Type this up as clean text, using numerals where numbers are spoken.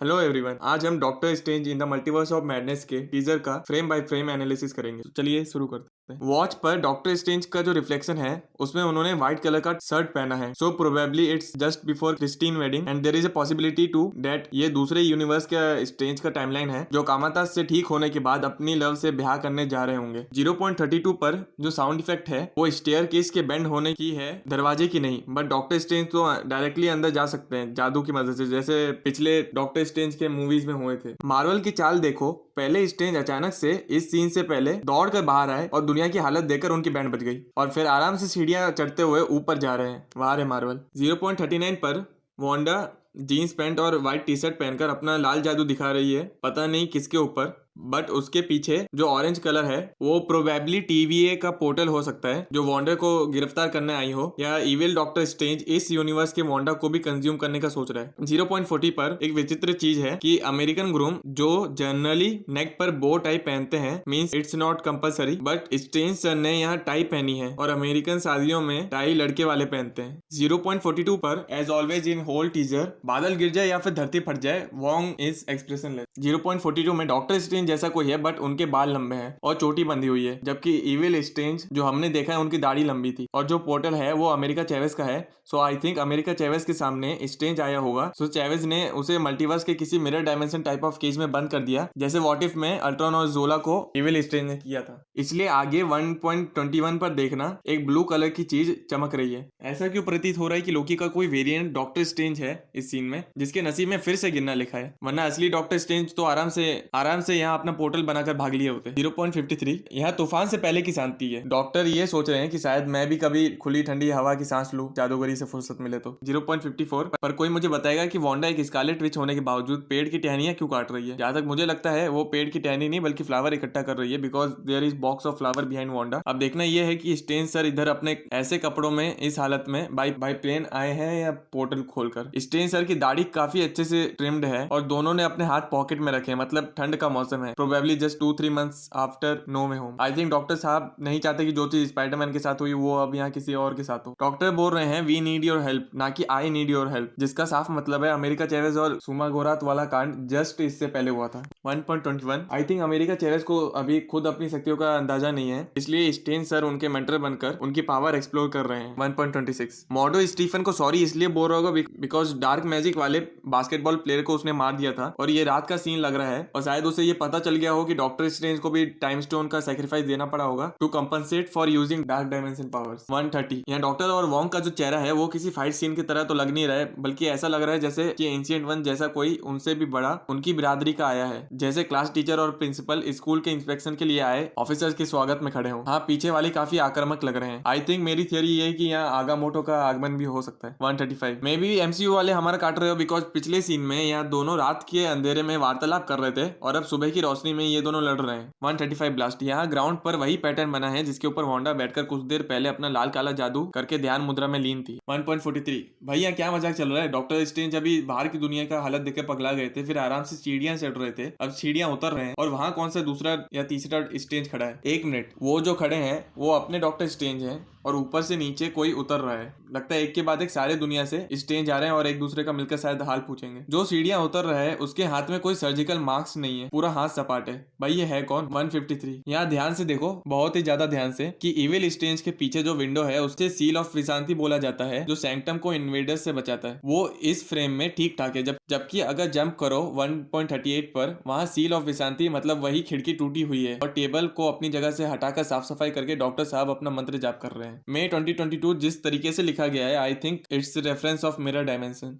Hello everyone, आज हम doctor strange in the multiverse of madness के टीजर का फ्रेम बाय फ्रेम एनालिसिस करेंगे। तो चलिए शुरू करते हैं। वॉच पर डॉक्टर स्ट्रेंज का जो रिफ्लेक्शन है उसमें उन्होंने व्हाइट कलर का शर्ट पहना है। So probably it's just before Christine wedding and there is a possibility to that ये दूसरे यूनिवर्स का स्ट्रेंज का टाइमलाइन है जो कामाता से ठीक होने के बाद अपनी लव से ब्याह करने जा रहे होंगे। 0.32 पर जो साउंड इफेक्ट है वो स्टेयर केस के बेंड होने की है, दरवाजे की नहीं। बट डॉक्टर स्ट्रेंज तो डायरेक्टली अंदर जा सकते हैं जादू की मदद से, जैसे पिछले डॉक्टर स्ट्रेंज के मूवीज में हुए थे। मार्वल की चाल देखो, पहले स्ट्रेंज अचानक से इस सीन से पहले दौड़ कर बाहर आए और दुनिया की हालत देखकर उनकी बैंड बज गई और फिर आराम से सीढ़ियां चढ़ते हुए ऊपर जा रहे हैं। वाह रे मार्वल। 0.39 पर वांडा जीन्स पैंट और व्हाइट टी शर्ट पहनकर अपना लाल जादू दिखा रही है, पता नहीं किसके ऊपर। बट उसके पीछे जो ऑरेंज कलर है वो प्रोबेबली टीवीए का पोर्टल हो सकता है जो वांडा को गिरफ्तार करने आई हो, या इविल डॉक्टर स्ट्रेंज इस यूनिवर्स के वांडा को भी कंज्यूम करने का सोच रहा है। 0.40 पर एक विचित्र चीज है कि अमेरिकन ग्रूम जो जनरली नेक पर बो टाई पहनते हैं, means it's not compulsory, but strange sir ने यहाँ टाई पहनी है और अमेरिकन शादियों में टाई लड़के वाले पहनते हैं। 0.42 पर as always in whole teaser बादल गिर जाए या फिर धरती फट जाए, वॉन्ग इज एक्सप्रेशनलेस। 0.42 में डॉक्टर स्ट्रेंज जैसा कोई है बट उनके बाल लंबे हैं और चोटी बंधी हुई है, जबकि इविल स्ट्रेंज जो हमने देखा है उनकी दाढ़ी लंबी थी और जो पोर्टल है वो अमेरिका चेवेस का है। सो आई थिंक अमेरिका चेवेस के सामने स्ट्रेंज आया होगा। सो चेवेस ने उसे मल्टीवर्स के किसी mirror dimension type of cage में बंद कर दिया, जैसे व्हाट इफ में अल्ट्रॉन और जोला को इविल स्ट्रेंज ने किया था। इसलिए आगे 1.21 पर देखना एक ब्लू कलर की चीज चमक रही है। ऐसा क्यों प्रतीत हो रहा है कि लोकी का कोई वेरिएंट डॉक्टर स्ट्रेंज है इस सीन में, जिसके नसीब में फिर से गिरना लिखा है, वरना असली डॉक्टर स्ट्रेंज तो आराम से यहाँ अपना पोर्टल बनाकर भाग लिए होते। 0.53 यहाँ तूफान से पहले की शांति है। डॉक्टर ये सोच रहे हैं कि शायद मैं भी कभी खुली ठंडी हवा की सांस लूं, जादूगरी से फुर्सत मिले तो। 0.54 पर कोई मुझे बताएगा कि वांडा एक स्कारलेट विच होने के बावजूद पेड़ की टहनियां क्यों काट रही है। जहां तक मुझे लगता है वो पेड़ की टहनी नहीं बल्कि फ्लावर इकट्ठा कर रही है, because there is box of flower behind Wanda. अब देखना यह है कि स्ट्रेंज सर इधर अपने ऐसे कपड़ों में इस हालत में बाई प्लेन आए हैं या पोर्टल खोलकर। स्ट्रेंज सर की दाढ़ी काफी अच्छे से ट्रिम्ड है और दोनों ने अपने हाथ पॉकेट में रखे हैं, मतलब ठंड का मौसम है, probably just 2-3 months after no way home. I think doctor साहब नहीं चाहते कि जो चीज स्पाइडरमैन के साथ हुई वो अब यहाँ किसी और के साथ हो। डॉक्टर बोल रहे हैं वी नीड योर हेल्प, ना कि आई नीड योर हेल्प, जिसका साफ मतलब है अमेरिका चेवेज और सुमा गोरात वाला कांड जस्ट इससे पहले हुआ था। 1.21 आई थिंक अमेरिका चेवेज को अभी खुद अपनी शक्तियों का अंदाजा नहीं है, इसलिए स्ट्रेंज सर उनके मेंटर बनकर उनकी पावर एक्सप्लोर कर रहे हैं। 1.26 मॉडो स्टीफन को सॉरी इसलिए बोल रहा होगा बिकॉज डार्क मैजिक वाले बास्केटबॉल प्लेयर को उसने मार दिया था और ये रात का सीन लग रहा है और शायद उसे ये पता चल गया हो कि डॉक्टर स्ट्रेंज को भी टाइम स्टोन का सैक्रिफाइस देना पड़ा होगा to compensate for using dark dimension powers. 130 यहाँ डॉक्टर और वॉन्ग का जो चेहरा है वो किसी फाइट सीन की तरह तो लग नहीं रहा है, बल्कि ऐसा लग रहा है जैसे कि एंशिएंट वन जैसा कोई उनसे भी बड़ा उनकी बिरादरी का आया है, जैसे क्लास टीचर और प्रिंसिपल स्कूल के इंस्पेक्शन के लिए आए ऑफिसर्स के स्वागत में खड़े हो। हाँ, पीछे वाले काफी आक्रामक लग रहे हैं। आई थिंक मेरी थियोरी ये है कि यहाँ आगामोटो का आगमन भी हो सकता है। 135 मे बी एमसीयू वाले हमारा काट रहे हो, बिकॉज पिछले सीन में यहाँ दोनों रात के अंधेरे में वार्तालाप कर रहे थे और अब सुबह की रोशनी में ये दोनों लड़ रहे हैं। 135 ब्लास्ट यहाँ ग्राउंड पर वही पैटर्न बना है जिसके ऊपर वांडा बैठकर कुछ देर पहले अपना लाल काला जादू करके ध्यान मुद्रा में लीन थी। 1.43 भैया क्या मजाक चल रहा है। डॉक्टर स्ट्रेंज अभी बाहर की दुनिया का हालत देखकर पगला गए थे, फिर आराम से सीढ़ियां चढ़ रहे थे, अब सीढ़ियां उतर रहे हैं और वहां कौन सा दूसरा या तीसरा स्ट्रेंज खड़ा है। एक मिनट, वो जो खड़े हैं वो अपने डॉक्टर स्ट्रेंज हैं और ऊपर से नीचे कोई उतर रहा है। लगता है एक के बाद एक सारे दुनिया से स्ट्रेंज आ रहे हैं और एक दूसरे का मिलकर शायद हाल पूछेंगे। जो सीढ़ियां उतर रहा है उसके हाथ में कोई सर्जिकल मास्क नहीं है, पूरा हाथ सपाट है। भाई ये है कौन। 153 यहाँ ध्यान से देखो, बहुत ही ज्यादा ध्यान से, कि इविल स्ट्रेंज के पीछे जो विंडो है उससे सील ऑफ विशांति बोला जाता है जो सैंक्टम को इन्वेडर्स से बचाता है। वो इस फ्रेम में ठीक ठाक है, जबकि अगर जंप करो 1.38 पर, वहां सील ऑफ विशांति मतलब वही खिड़की टूटी हुई है और टेबल को अपनी जगह से हटाकर साफ सफाई करके डॉक्टर साहब अपना मंत्र जाप कर रहे हैं। मई 2022 जिस तरीके से लिखा गया है, I think it's reference of mirror dimension.